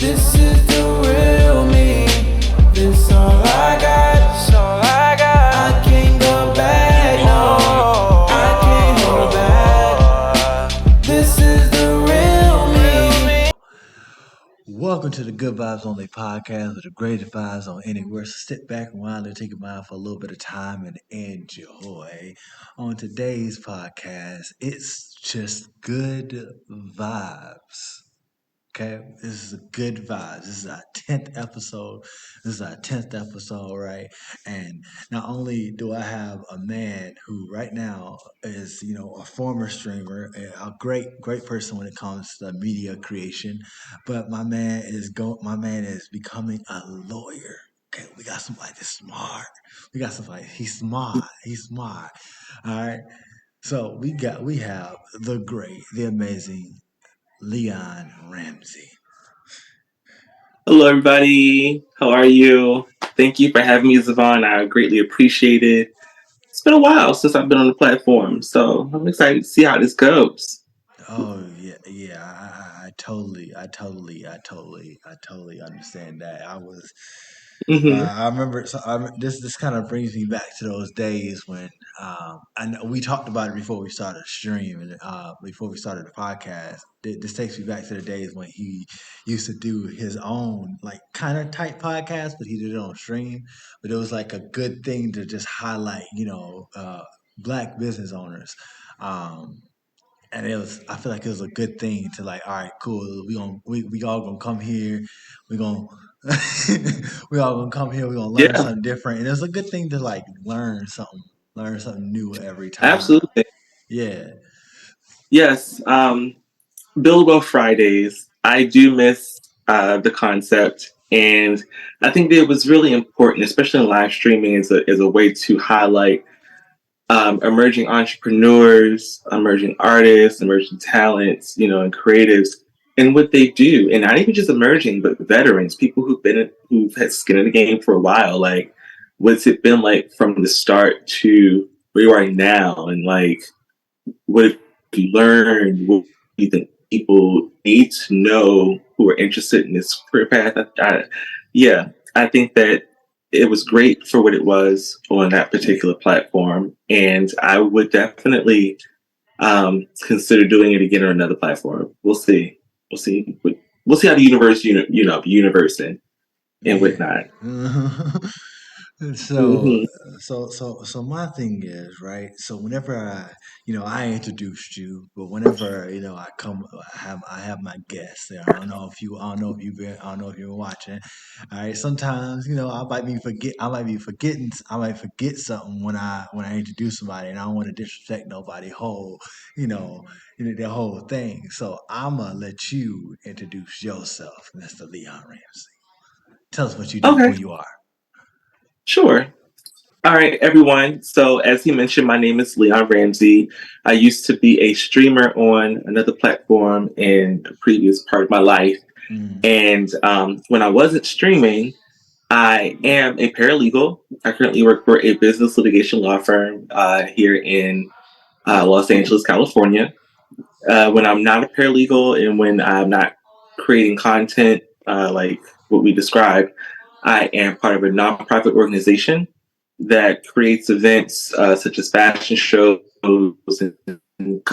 This is the real me. This all I got. This all I got. I can't go back. No, I can't hold back. This is the real me. Welcome to the Good Vibes Only podcast with the greatest vibes on anywhere. So sit back and wind and take your mind for a little bit of time and enjoy. On today's podcast, it's just good vibes. Okay, this is a good vibes. This is our 10th episode. This is our 10th episode, right? And not only do I have a man who right now is, a former streamer, a great person when it comes to media creation, but my man is becoming a lawyer. Okay, we got somebody that's smart. We got somebody, he's smart. He's smart. All right. So we have the great, the amazing Leon Ramsey. Hello, everybody. How are you? Thank you for having me, Zavon. I greatly appreciate it. It's been a while since I've been on the platform, so I'm excited to see how this goes. Oh yeah. I totally understand that. Hmm. I remember. This kind of brings me back to those days when I know we talked about it before we started the stream and before we started the podcast. This takes me back to the days when he used to do his own like kind of type podcast, but he did it on stream. But it was like a good thing to just highlight, black business owners. Um, and I feel like it was a good thing to like, all right, cool, we all gonna come here, we gonna we all gonna come here, we gonna learn Yeah, something different, and it's a good thing to like learn something new every time. absolutely. Yeah. Yes, Billable Fridays. I do miss the concept, and I think that it was really important, especially in live streaming, as a way to highlight emerging entrepreneurs, emerging artists, emerging talents, and creatives, and what they do, and not even just emerging, but veterans, people who've had skin in the game for a while. Like, what's it been like from the start to where you are now, and like, what have you learned? What do you think people need to know who are interested in this career path? Yeah, I think that it was great for what it was on that particular platform, and I would definitely consider doing it again on another platform. We'll see. We'll see. We'll see how the universe, universe and Yeah. whatnot. So, Hmm. so my thing is, right? So whenever I introduced you, but whenever, I have my guests there. I don't know if you're watching. All right. Sometimes, I might forget something when I introduce somebody, and I don't want to disrespect nobody their whole thing. So I'm gonna let you introduce yourself, Mr. Leon Ramsey. Tell us what you do, who Okay, you are. sure. All right, everyone. So, as you mentioned, my name is Leon Ramsey. I used to be a streamer on another platform in a previous part of my life. Mm. And when I wasn't streaming, I am a paralegal. I currently work for a business litigation law firm here in Los Angeles, California. When I'm not a paralegal and when I'm not creating content like what we described, I am part of a nonprofit organization that creates events such as fashion shows and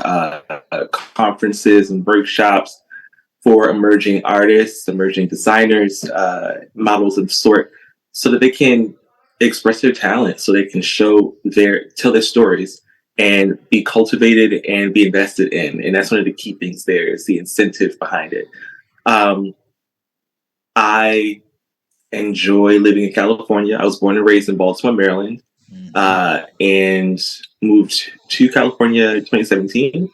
conferences and workshops for emerging artists, emerging designers, models of the sort, so that they can express their talent, so they can tell their stories and be cultivated and be invested in. And that's one of the key things there is the incentive behind it. Um, I enjoy living in California. I was born and raised in Baltimore, Maryland, Mhm. and moved to California in 2017.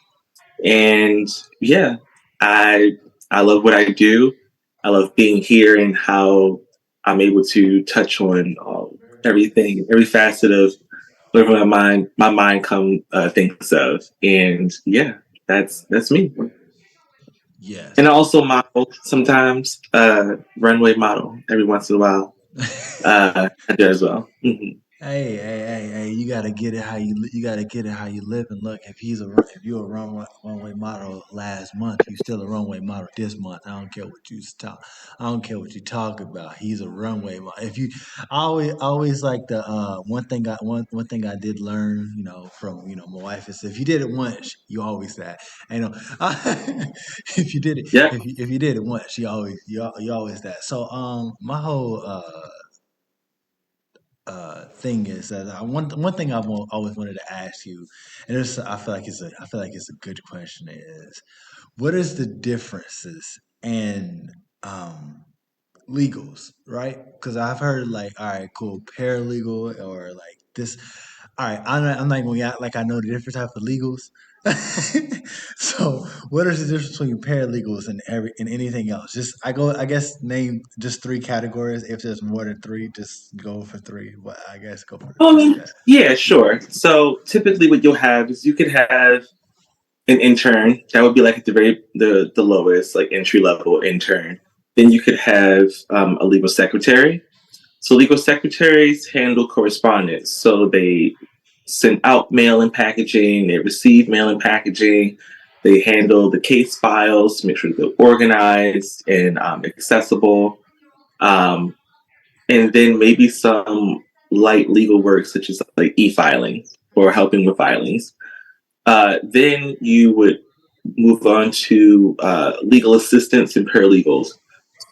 And yeah, I I love what I do. I love being here and how I'm able to touch on everything, every facet of whatever my mind thinks of. And yeah, that's me. Yes. And I also model sometimes, runway model every once in a while. I do as well. Hmm. Hey! You gotta get it how you gotta get it how you live. And look, if you're a runway model last month, you still a runway model this month. I don't care what you talk. I don't care what you talk about. He's a runway model. If you, I always like the one thing I did learn, from my wife is if you did it once, you always that. You know, if you did it, Yep. if you did it once, you always that. So my whole thing is that one thing always wanted to ask you, and I feel like it's a good question is what is the differences in legals, right? Because I've heard like, all right, cool, paralegal or like this. All right, I'm not going to act like I know the different type of legals. So, what is the difference between paralegals and anything else? I guess name just three categories. If there's more than three, just go for three. But I guess go for just that. Yeah, sure. So typically, what you'll have is you could have an intern that would be like at the lowest, like entry level intern. Then you could have a legal secretary. So legal secretaries handle correspondence. So they send out mail and packaging. They receive mail and packaging. They handle the case files to make sure they're organized and accessible. Um, and then maybe some light legal work such as like e-filing or helping with filings. Then you would move on to legal assistants and paralegals.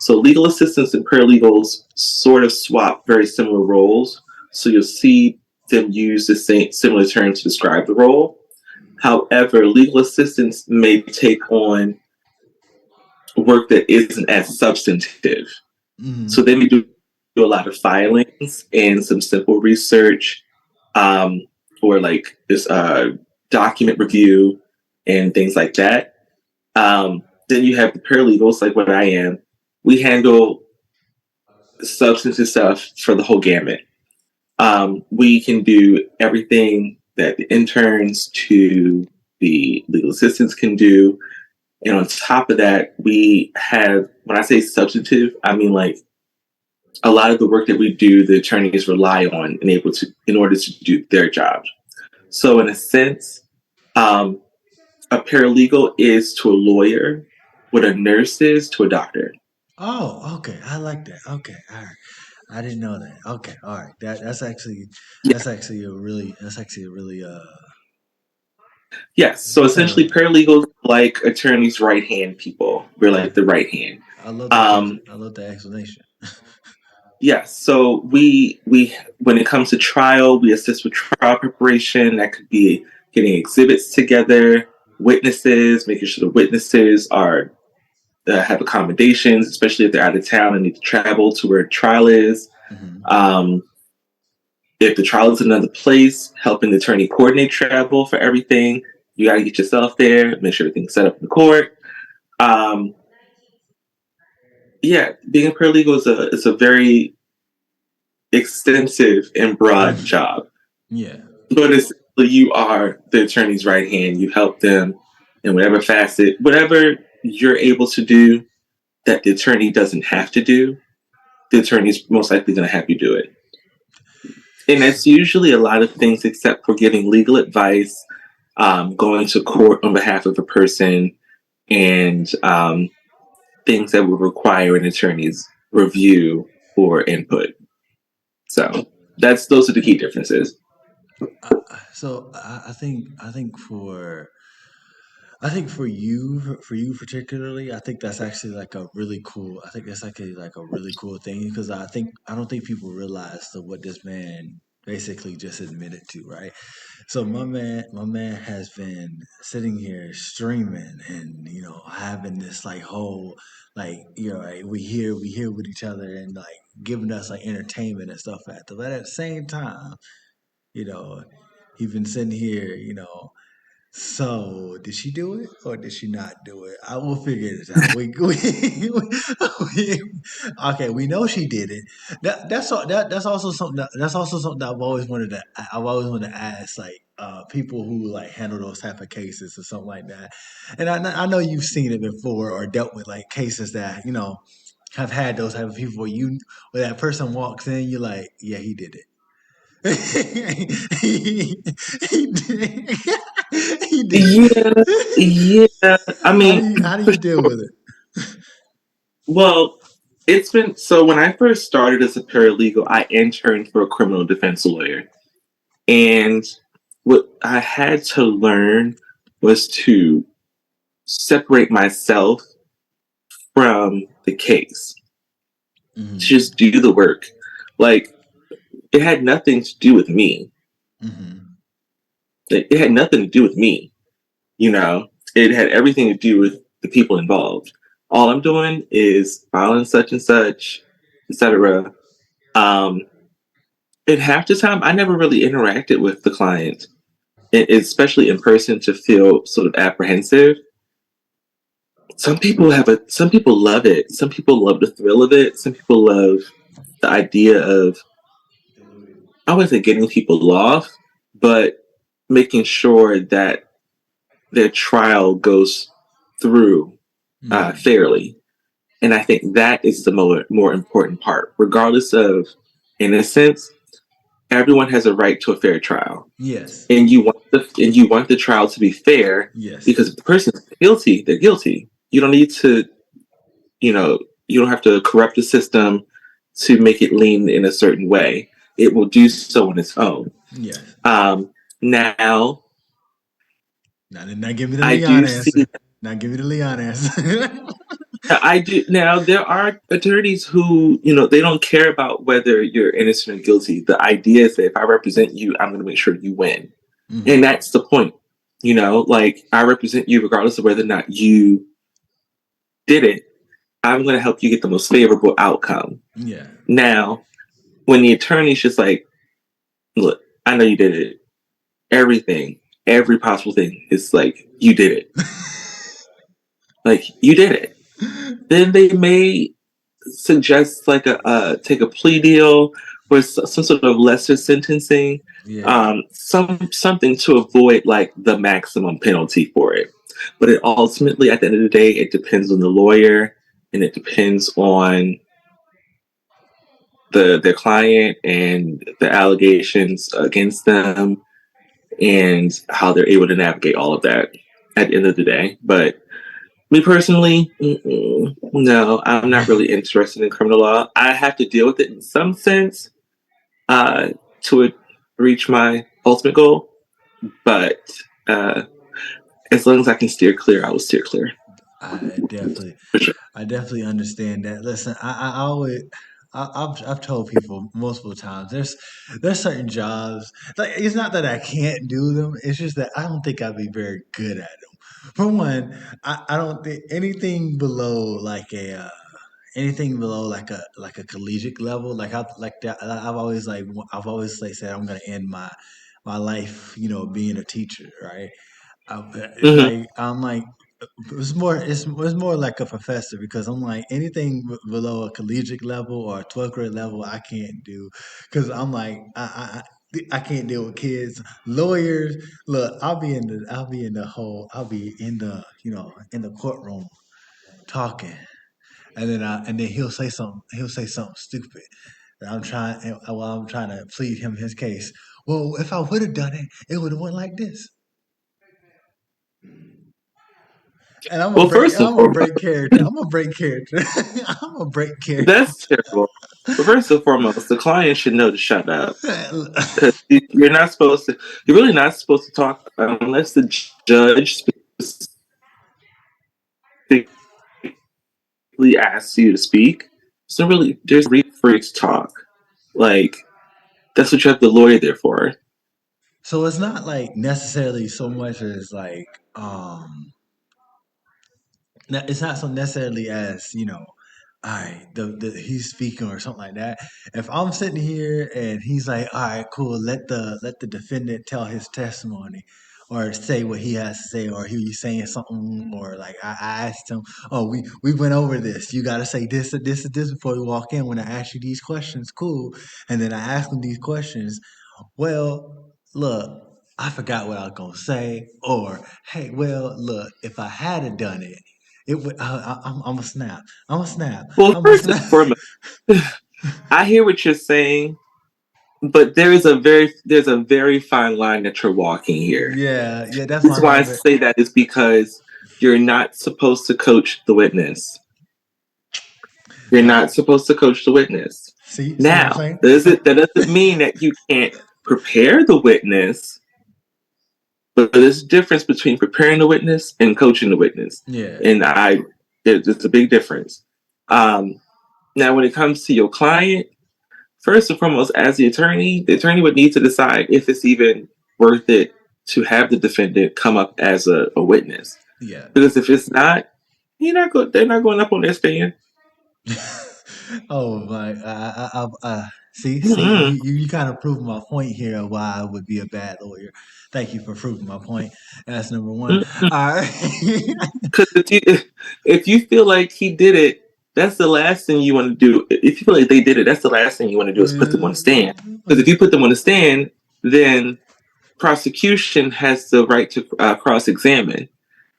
So legal assistants and paralegals sort of swap very similar roles. So you'll see them use the same similar terms to describe the role. However, legal assistants may take on work that isn't as substantive. So Mm-hmm. they may do a lot of filings and some simple research, um, or like this document review and things like that. Then you have the paralegals, like what I am. We handle substantive stuff for the whole gamut. We can do everything that the interns to the legal assistants can do. And on top of that, we have, when I say substantive, I mean like a lot of the work that we do, the attorneys rely on and able to in order to do their jobs. So in a sense, um, a paralegal is to a lawyer what a nurse is to a doctor. Oh, okay. I like that. Okay, all right. I didn't know that. Okay, all right. Yeah. that's actually a really Yes. So that's a essentially, paralegals are like attorneys' right hand people. We're yeah. like the right hand. I love that explanation. Yes. So we when it comes to trial, we assist with trial preparation. That could be getting exhibits together, witnesses, making sure the witnesses are have accommodations, especially if they're out of town and need to travel to where trial is. Hmm. Um, if the trial is in another place, helping the attorney coordinate travel for everything. You got to get yourself there, make sure everything's set up in the court. Um, yeah, being a paralegal is a very extensive and broad job. Yeah. But essentially, you are the attorney's right hand. You help them in whatever facet, whatever you're able to do that the attorney doesn't have to do. The attorney's most likely going to have you do it. And that's usually a lot of things except for giving legal advice, going to court on behalf of a person, and things that would require an attorney's review or input. So that's those are the key differences. I think for you particularly, I think that's actually like a really cool. I think that's actually like a really cool thing because I don't think people realize what this man basically just admitted to, right? So my man has been sitting here streaming and having this like whole like like, we hear with each other and like giving us like entertainment and stuff like that. But at the same time, you know, he's been sitting here, so, did she do it or did she not do it? I will figure this out. Okay, we know she did it. That's also something. That's also something that I've always wanted to ask, like people who like handle those type of cases or something like that. And I know you've seen it before or dealt with like cases that have had those type of people where that person walks in, you're like, yeah, he did it. he, he did. He did. Yeah, yeah. I mean, How do for you deal sure. with it? Well, it's been so when I first started as a paralegal, I interned for a criminal defense lawyer. And what I had to learn was to separate myself from the case, to Mm-hmm. just do the work. Like, it had nothing to do with me. Mm-hmm. It had nothing to do with me, you know? It had everything to do with the people involved. All I'm doing is filing such and such, etc. Um, and half the time, I never really interacted with the client, especially in person, to feel sort of apprehensive. Some people love it. Some people love the thrill of it. Some people love the idea of, I wouldn't say getting people off, but making sure that their trial goes through Mm-hmm. fairly. And I think that is the more important part. Regardless of innocence, everyone has a right to a fair trial, Yes. and you want the trial to be fair, Yes. because if the person's guilty, they're guilty. You don't need to, you know, you don't have to corrupt the system to make it lean in a certain way. It will do so on its own. Yes. Um, Now, Now give me the I Leon do see. answer. Now give me the Leon answer. I do now. There are attorneys who, they don't care about whether you're innocent or guilty. The idea is that if I represent you, I'm going to make sure you win, and Mm-hmm. that's the point. Like, I represent you regardless of whether or not you did it. I'm going to help you get the most favorable outcome. Yeah. Now, when the attorney's just like, "Look, I know you did it. Everything, every possible thing is like you did it. Like you did it." Then they may suggest like take a plea deal or some sort of lesser sentencing, Yeah. something to avoid like the maximum penalty for it. But it ultimately, at the end of the day, it depends on the lawyer, and it depends on their client and the allegations against them, and how they're able to navigate all of that at the end of the day. But me personally, no, I'm not really interested in criminal law. I have to deal with it in some sense, uh, to reach my ultimate goal, but uh, as long as I can steer clear, I will steer clear, I definitely, for sure. I definitely understand that. Listen, I always, I've told people multiple times. There's certain jobs like it's not that I can't do them. It's just that I don't think I'd be very good at them. For one, I don't think anything below like a collegiate level. Like I've like that. I've always like said I'm gonna end my life, being a teacher, right? Hmm. I'm like it's more like a professor because I'm like anything below a collegiate level or a 12th grade level I can't do because I'm like I can't deal with kids, lawyers. Look, I'll be in the in the courtroom talking, and then he'll say something stupid. And while I'm trying to plead him his case. Well, if I would have done it, it would have went like this. And Well, first and I'm gonna foremost, break character. I'm gonna break character. I'm gonna break character. that's terrible. But first and foremost, the client should know to shut up, because you're not supposed to. You're really not supposed to talk unless the judge specifically asks you to speak. So really, there's no reason for you to talk. Like, that's what you have the lawyer there for. So it's not like necessarily so much as it's not so necessarily as all right, the he's speaking or something like that. If I'm sitting here and he's like, all right, cool, let the defendant tell his testimony or say what he has to say, or he's saying something, or like I asked him, oh, we went over this. You got to say this or this or this before we walk in. When I ask you these questions, cool, and then I ask him these questions. Well, look, I forgot what I was gonna say, or hey, well, look, if I had done it, it would. I'm a snap. I'm a snap. Well, I'm a first and snap. foremost, I hear what you're saying, but there's a very fine line that you're walking here. Yeah, yeah, that's This my is why I favorite. say that is because you're not supposed to coach the witness. You're That not supposed to coach the witness. see what I'm Now, saying? that doesn't mean that you can't prepare the witness, but there's a difference between preparing the witness and coaching the witness. Yeah, And there's a big difference. Um, Now, when it comes to your client, first and foremost, as the attorney would need to decide if it's even worth it to have the defendant come up as a witness. yeah. Because if it's not, they're not going up on their stand. Oh my! See, Mm-mm. you kind of proved my point here of why I would be a bad lawyer. Thank you for proving my point. That's number one. All right. Because if you feel like he did it, that's the last thing you want to do. If you feel like they did it, that's the last thing you want to do is put them on the stand. Because if you put them on the stand, then prosecution has the right to cross-examine,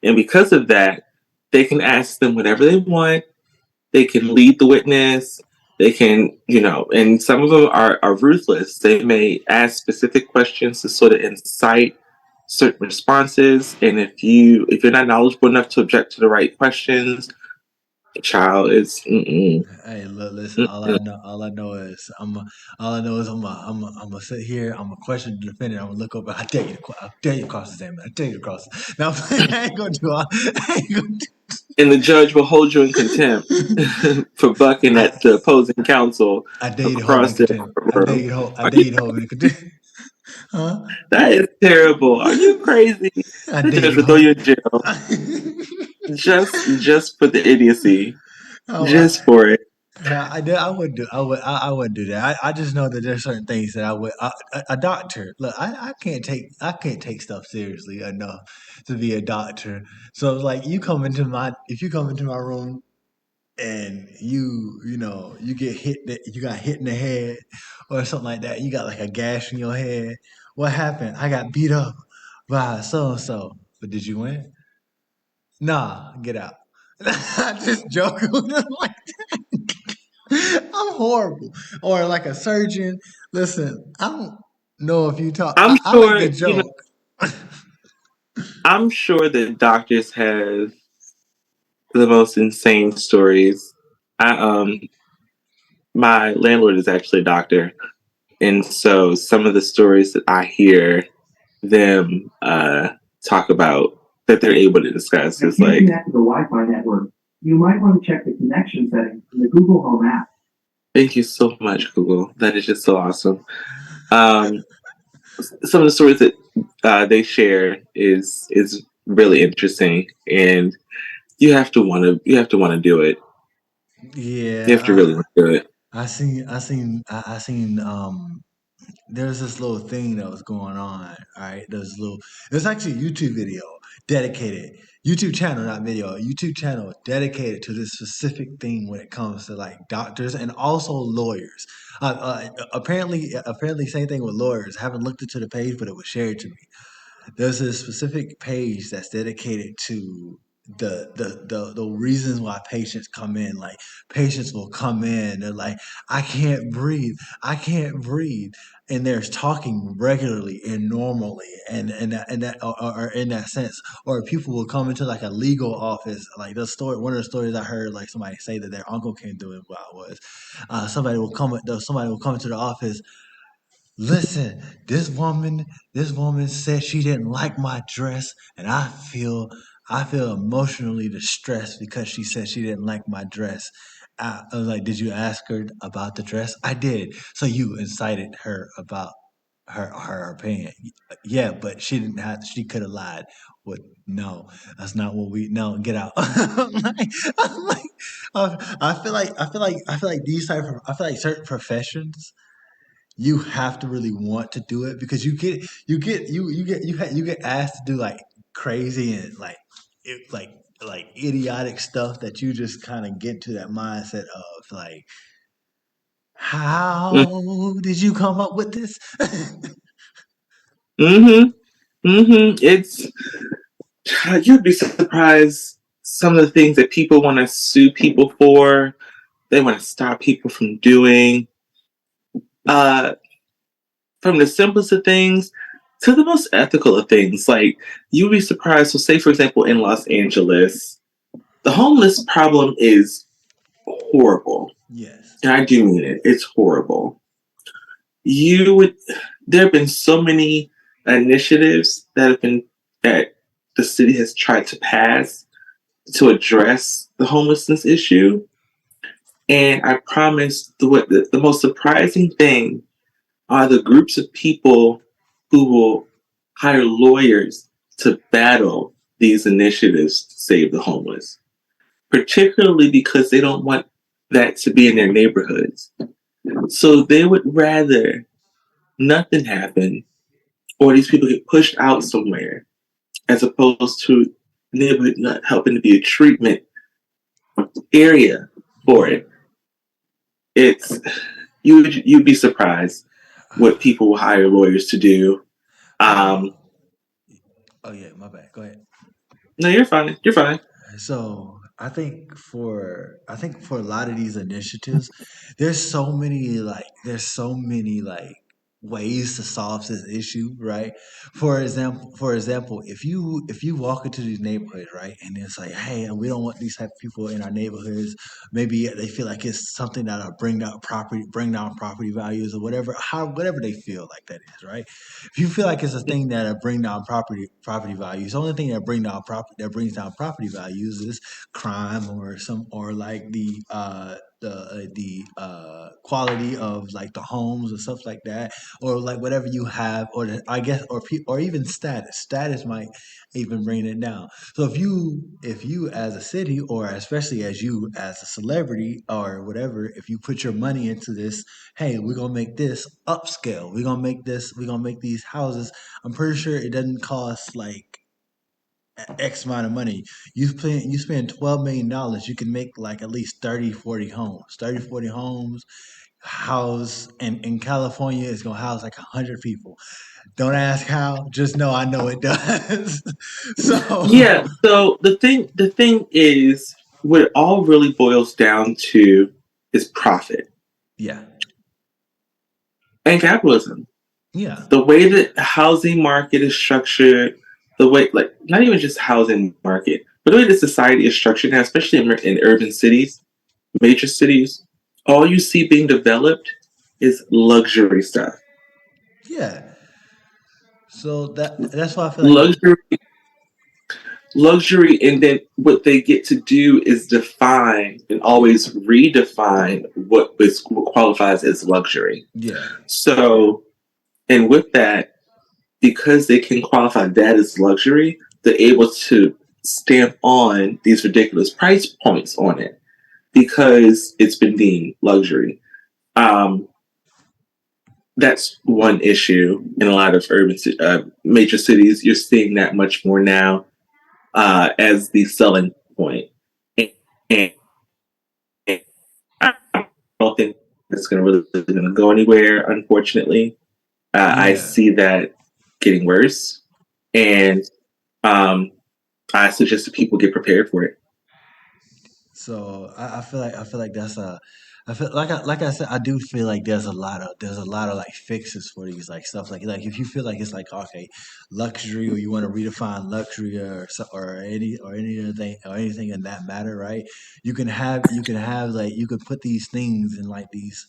and because of that, they can ask them whatever they want. They can lead the witness. They can, and some of them are ruthless. They may ask specific questions to sort of incite certain responses. And if you're not knowledgeable enough to object to the right questions, the child is Hey, look, listen. mm-mm. All I know is all I know is I'm gonna sit here. I'm gonna question the defendant. I'm gonna look over. I dare you to cross examine. I dare you to cross. Now I ain't gonna do all. I ain't gonna And the judge will hold you in contempt for bucking I, at the opposing counsel I dare you to hold me across in the contempt. courtroom. I Are dare you? you to hold me in contempt. Huh? That is terrible. Are you crazy? I The dare you judge to will throw you hold. in jail just for the idiocy, Oh, just for it. I would do. I would do that. I just know that there's certain things that I would. A doctor. Look, I can't take. I can't take stuff seriously enough to be a doctor. So like, if you come into my room and you get hit, you got hit in the head or something like that. You got like a gash in your head. What happened? I got beat up by so and so. But did you win? Nah, get out. I just joking. I'm horrible. Or like a surgeon. Listen, I don't know if you talk. I'm I like sure, to joke. I'm sure that doctors have the most insane stories. I My landlord is actually a doctor, and so some of the stories that I hear them talk about that they're able to discuss If is you like, connect to the Wi-Fi network, you might want to check the connection settings in the Google Home app. thank you so much, Google. That is just so awesome. Um, some of the stories that they share is really interesting, and you have to want to do it. You Yeah, have to really want to do it. I seen. There's this little thing that was going on. All right, there's actually a YouTube video dedicated, YouTube channel, not video, a YouTube channel dedicated to this specific thing when it comes to like doctors and also lawyers. Apparently, same thing with lawyers. I haven't looked into the page, but it was shared to me. There's a specific page that's dedicated to the reasons why patients come in. Like patients will come in, they're like, I can't breathe, and they're talking regularly and normally, or in that sense, or people will come into like a legal office. Like the story, one of the stories I heard, like somebody say that their uncle came through it while I was, somebody will come into the office. Listen, this woman said she didn't like my dress, and I feel emotionally distressed because she said she didn't like my dress. I was like, did you ask her about the dress? I did. So you incited her about her opinion. Yeah, but she didn't have. She could have lied. What? No, that's not what we. No, get out. I'm like, I feel like these type of. I feel like certain professions you have to really want to do it because you get asked to do like crazy and like like idiotic stuff that you just kind of get to that mindset of like how did you come up with this. Mm-hmm. Mm-hmm. It's You'd be surprised some of the things that people want to sue people for. They want to stop people from doing. Uh, from the simplest of things to the most ethical of things. Like, you'd be surprised. So, say, for example, in Los Angeles, the homeless problem is horrible. Yes. And I do mean it. It's horrible. You would, there have been so many initiatives that the city has tried to pass to address the homelessness issue. And I promise the most surprising thing are the groups of people who will hire lawyers to battle these initiatives to save the homeless, particularly because they don't want that to be in their neighborhoods. So they would rather nothing happen or these people get pushed out somewhere as opposed to neighborhood not helping to be a treatment area for it. It's you'd be surprised what people will hire lawyers to do. Well, Um, oh yeah, my bad. Go ahead. no, you're fine. You're fine. So I think for a lot of these initiatives, there's so many ways to solve this issue, right? For example, if you walk into these neighborhoods, right, and it's like, hey, we don't want these type of people in our neighborhoods. Maybe they feel like it's something that'll bring down property values or whatever they feel like that is, right? If you feel like it's a thing that'll bring down property values, the only thing that brings down property values is crime or like the quality of like the homes or stuff like that, or like whatever you have, I guess, or even status might even bring it down. So if you as a city, or especially as you as a celebrity or whatever, if you put your money into this, hey, we're gonna make this upscale, we're gonna make these houses. I'm pretty sure it doesn't cost like X amount of money. You spend $12 million, you can make like at least 30, 40 homes. 30, 40 homes house, and in California it's gonna house like 100 people. Don't ask how, just know I know it does. So Yeah. So the thing is, what it all really boils down to is profit yeah. and capitalism. Yeah. The way that the housing market is structured, the way, like, not even just housing market, but the way that society is structured now, especially in urban cities, major cities, all you see being developed is luxury stuff. Yeah. So that's why I feel like Luxury, luxury, and then what they get to do is define and always redefine what qualifies as luxury. yeah. So, and with that, because they can qualify that as luxury, they're able to stamp on these ridiculous price points on it because it's been deemed luxury. Um, that's one issue in a lot of major cities. You're seeing that much more now as the selling point. And, and I don't think it's going to really going to go anywhere. Unfortunately, I Yeah. see that getting worse, and um, I suggest that people get prepared for it. So I feel like that's a I feel like I said, I do feel like there's a lot of like fixes for these like stuff like if you feel like it's like, okay, luxury, or you want to redefine luxury, or anything in that matter, right? You can have like you can put these things in like these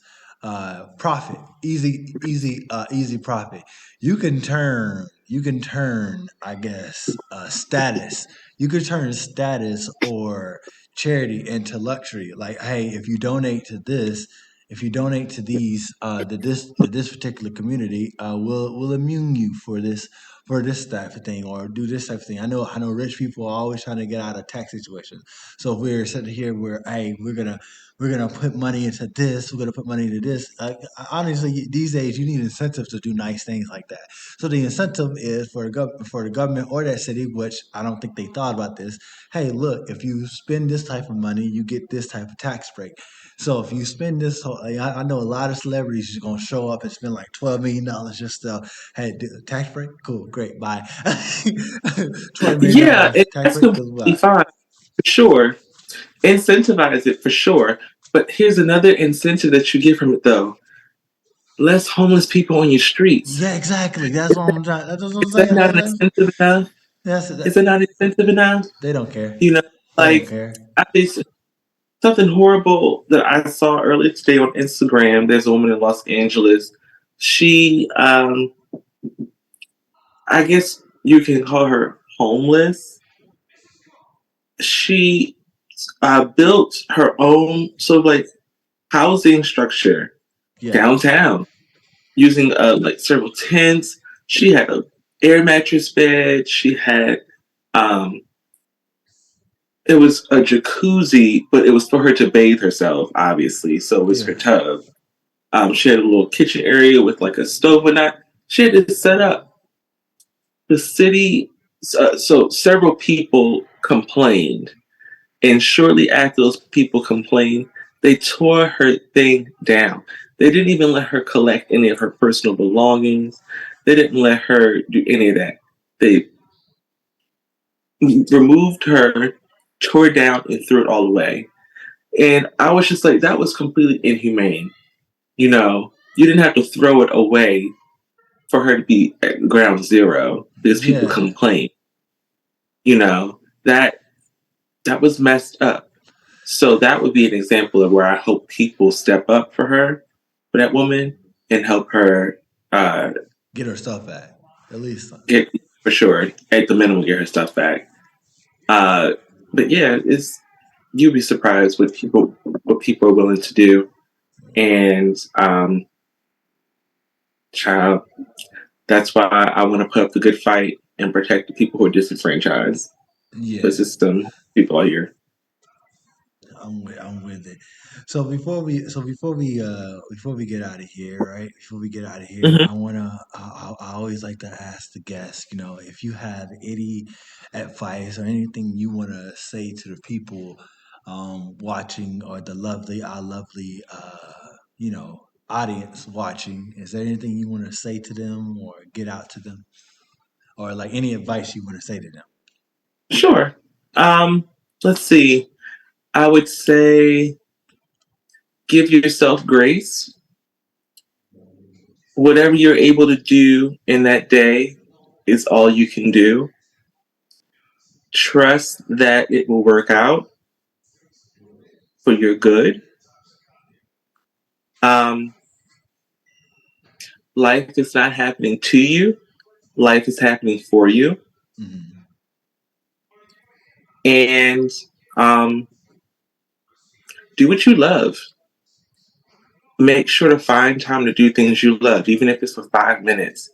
profit, easy profit. You can turn, I guess, status. You could turn status or charity into luxury. Like, hey, if you donate to these to this particular community, we'll immune you for this type of thing, or do this type of thing. I know rich people are always trying to get out of tax situations. So if we're sitting here, hey, we're gonna put money into this, we're gonna put money into this. Honestly, these days you need incentives to do nice things like that. So the incentive is for the government or that city, which I don't think they thought about this. Hey, look, if you spend this type of money, you get this type of tax break. So if you spend this, I know a lot of celebrities are gonna show up and spend like $12 million just to, hey, do a tax break. Cool, great, bye. Yeah, $20 million and tax that's break, goes completely bye. fine for sure. Incentivize it for sure. But here's another incentive that you get from it, though. less homeless people on your streets. Yeah, exactly. That's what I'm trying. That's what I'm Is that saying. not incentive enough? That, Is it not incentive enough? they don't care. You know, They don't like care. I think something horrible that I saw earlier today on Instagram. There's a woman in Los Angeles. She, I guess you can call her homeless. She built her own sort of like housing structure Yeah, downtown using like several tents. She had a air mattress bed. She had um, it was a jacuzzi, but it was for her to bathe herself, obviously. So it was her yeah, tub. She had a little kitchen area with like a stove and that. She had it set up. The city, so several people complained. And shortly after those people complained, they tore her thing down. They didn't even let her collect any of her personal belongings. They didn't let her do any of that. They removed her, tore it down, and threw it all away. And I was just like, that was completely inhumane. You know, you didn't have to throw it away for her to be at ground zero because people yeah, complain. You know, that was messed up. So that would be an example of where I hope people step up for that woman, and help her uh, get her stuff back. At least, get for sure at the minimum get her stuff back. Uh, but yeah, it's you'd be surprised what people are willing to do, and child. That's why I want to put up the good fight and protect the people who are disenfranchised. yeah. Because it's some people out here. I'm with it. Before we get out of here, right? Before we get out of here, Hmm. I always like to ask the guests, if you have any advice or anything you wanna say to the people watching, or our lovely audience watching. Is there anything you wanna say to them or get out to them? Or like any advice you wanna say to them? Sure. Let's see. I would say give yourself grace. Whatever you're able to do in that day is all you can do. Trust that it will work out for your good. Um, Life is not happening to you, life is happening for you. Mhm. And um, do what you love. Make sure to find time to do things you love, even if it's for 5 minutes.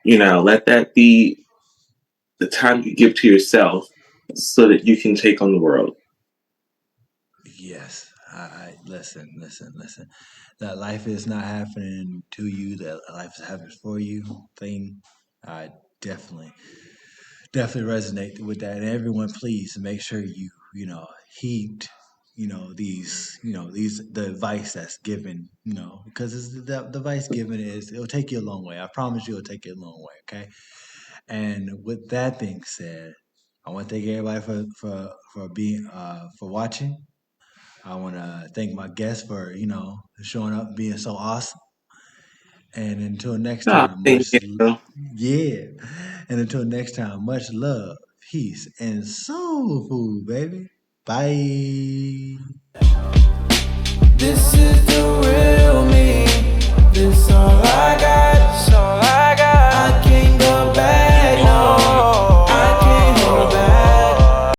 Let that be the time you give to yourself so that you can take on the world. Yes, I listen. That life is not happening to you. That life is happening for you. Thing, I definitely, definitely resonate with that. And everyone, please make sure heed, the advice that's given. Because the advice given it'll take you a long way. I promise you, it'll take you a long way. Okay. And with that being said, I want to thank everybody for being for watching. I want to thank my guests for showing up, being so awesome. And until next Ah, time, thank you. yeah. And until next time, much love, peace, and soul food, baby. Bye. This is the real